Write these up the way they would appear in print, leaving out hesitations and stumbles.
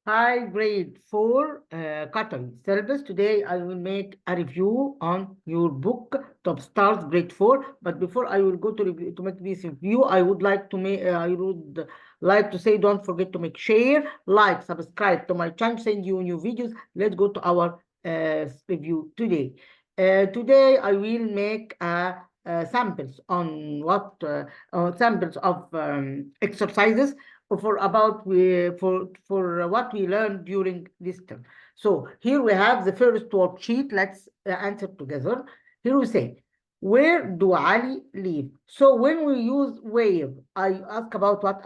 Hi, grade 4, Qatari syllabus. Today I will make a review on your book, Top Stars, grade 4. But before I will go to review, to make this review, I would like to make, say, don't forget to make share, like, subscribe to my channel, send you new videos. Let's go to our review today. Today I will make samples on samples of exercises for about for what we learned during this term. So here we have the first worksheet. Let's answer together. Here we say, where do Ali live? So when we use where, I ask about what?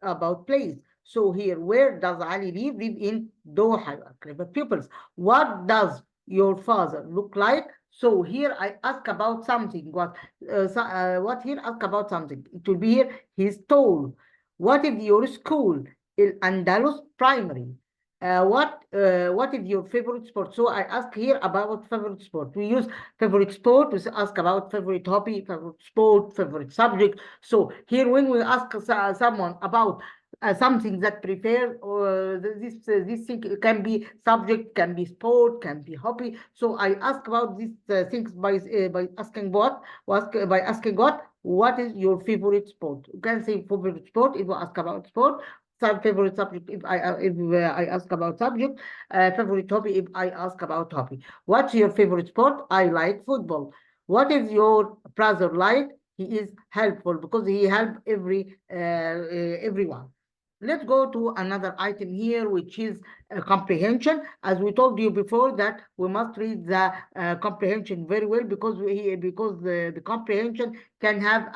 About place. So here, where does Ali live? Live in Doha, clever pupils. What does your father look like? So here I ask about something. What here ask about something? It will be here. He's tall. What is your school? Andalus Primary. What is your favorite sport? So I ask here about favorite sport. We use favorite sport. We ask about favorite hobby, favorite sport, favorite subject. So here, when we ask someone about something that prefer, or this thing can be subject, can be sport, can be hobby. So I ask about these things by asking by asking what is your favorite sport? You can say favorite sport if you ask about sport. Some favorite subject if I ask about subject. Favorite hobby if I ask about hobby. What's your favorite sport? I like football. What is your brother like? He is helpful because he help everyone. Let's go to another item here, which is comprehension. As we told you before, that we must read the comprehension very well because the comprehension can have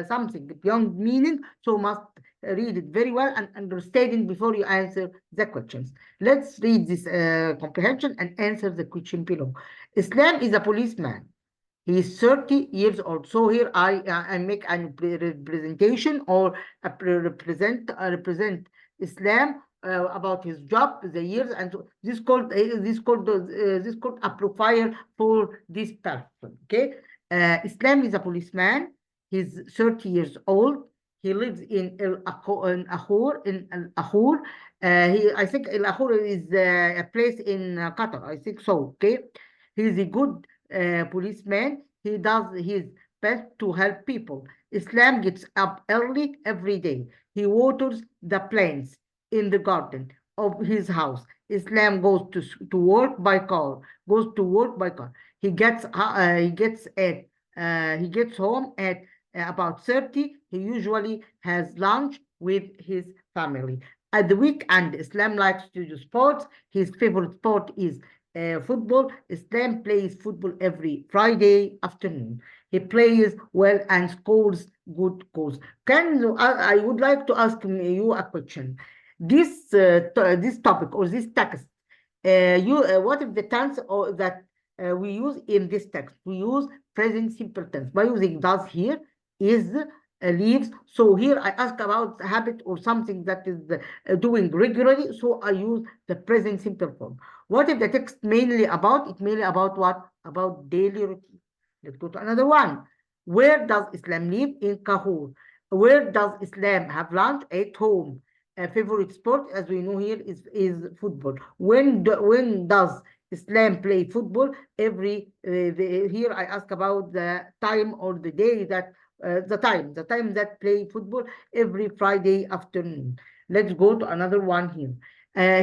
something beyond meaning. So must read it very well and understand it before you answer the questions. Let's read this comprehension and answer the question below. Islam is a policeman. He is 30 years old. So here I make a representation or represent Islam about his job, the years, and so this called a profile for this person. Okay, Islam is a policeman. He's 30 years old. He lives in Ahur. I think El Ahur is a place in Qatar. I think so. Okay, he's a good policeman. He does his best to help people. Islam gets up early every day. He waters the plants in the garden of his house. Islam goes to work by car. Goes to work by car. He gets home at about 30. He usually has lunch with his family. At the weekend, Islam likes to do sports. His favorite sport is football. Islam plays football every Friday afternoon. He plays well and scores good goals. I would like to ask you a question. This topic or this text, what is the tense or that we use in this text? We use present simple tense by using does here, is, leaves. So here I ask about habit or something that is doing regularly. So I use the present simple form. What is the text mainly about? It's mainly about what? About daily routine. Let's go to another one. Where does Islam live? In Kahur. Where does Islam have lunch? At home. A favorite sport, as we know here, is football. When does Islam play football? Here I ask about the time or the day that the time that play football every Friday afternoon. Let's go to another one here.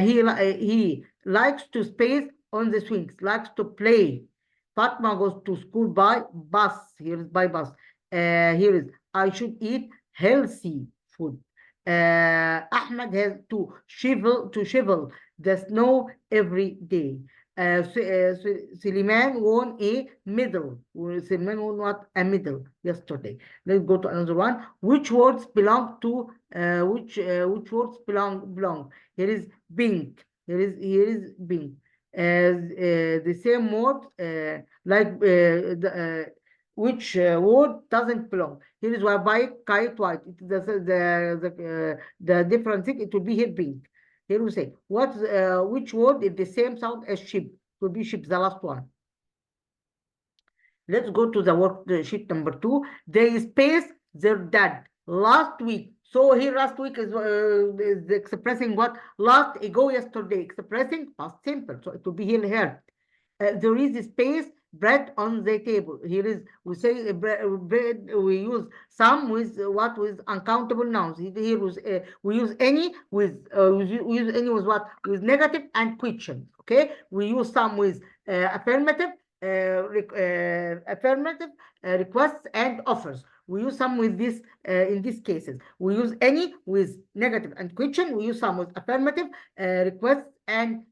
He likes to space on the swings, likes to play. Fatma goes to school by bus. Here is by bus. Here is I should eat healthy food. Ahmed has to shovel the snow every day. Suleiman won a medal. Suleiman won what? A medal yesterday. Let's go to another one. Which words belong to which words belong? Here is pink. Here is pink. The same word which word doesn't belong. Here is why by kite white. The different thing. It will be here pink. Here we say which word is the same sound as ship? It will be ship. The last one. Let's go to the worksheet number 2. They space their dad last week. So here last week is expressing what? Last, ago, yesterday, expressing past simple. So it will be here. There is a space, bread on the table. Here is, we say bread, we use some with what? With uncountable nouns. Here was we use any with we use any with what? With negative and question. Okay, we use some with affirmative, requests and offers. We use some with this in these cases. We use any with negative and question. We use some with affirmative, requests and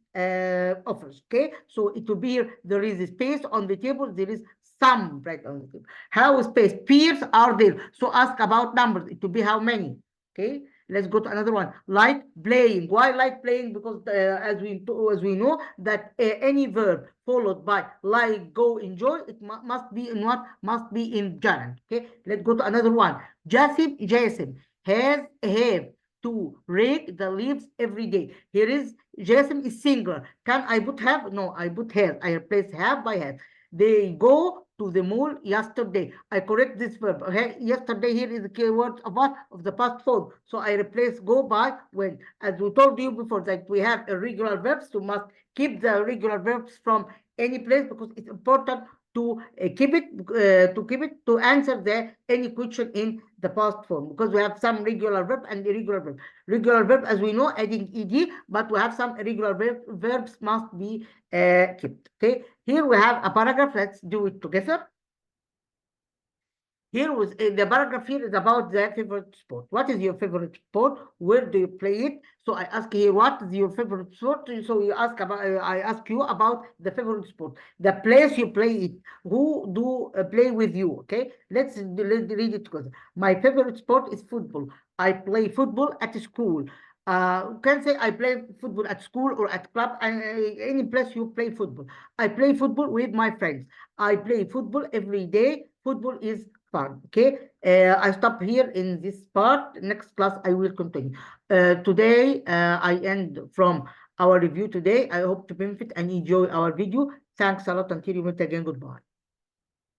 offers. Okay, so it will be here. There is a space on the table. There is some bread on the table. How space? Peers are there. So ask about numbers. It will be how many. Okay, let's go to another one. Like playing. Why like playing? Because as we know that any verb followed by like, go, enjoy, it must be in what? Must be in gerund. Okay, let's go to another one. Jasim have to rake the leaves every day. Here is Jasim is singular. Can I put have? No, I put have. I replace have by have. They go to the mall yesterday. I correct this verb. Okay? Yesterday here is the keyword of what? Of the past form. So I replace go by when. As we told you before that we have irregular verbs, so must keep the irregular verbs from any place because it's important to keep it to answer any question in the past form, because we have some regular verb and irregular verb. Regular verb, as we know, adding ed, but we have some irregular verbs must be kept. Okay, here we have a paragraph. Let's do it together. Here was the paragraph here is about the favorite sport. What is your favorite sport? Where do you play it? So I ask here, what is your favorite sport? So you ask about, I ask you about the favorite sport, the place you play it, who do play with you. Okay, let's read it together. My favorite sport is football. I play football at school. You can say I play football at school or at club, any place you play football. I play football with my friends. I play football every day. Football is fun. Okay, I stop here in this part. Next class I will continue. Today I end from our review today. I hope to benefit and enjoy our video. Thanks a lot. Until you meet again. Goodbye.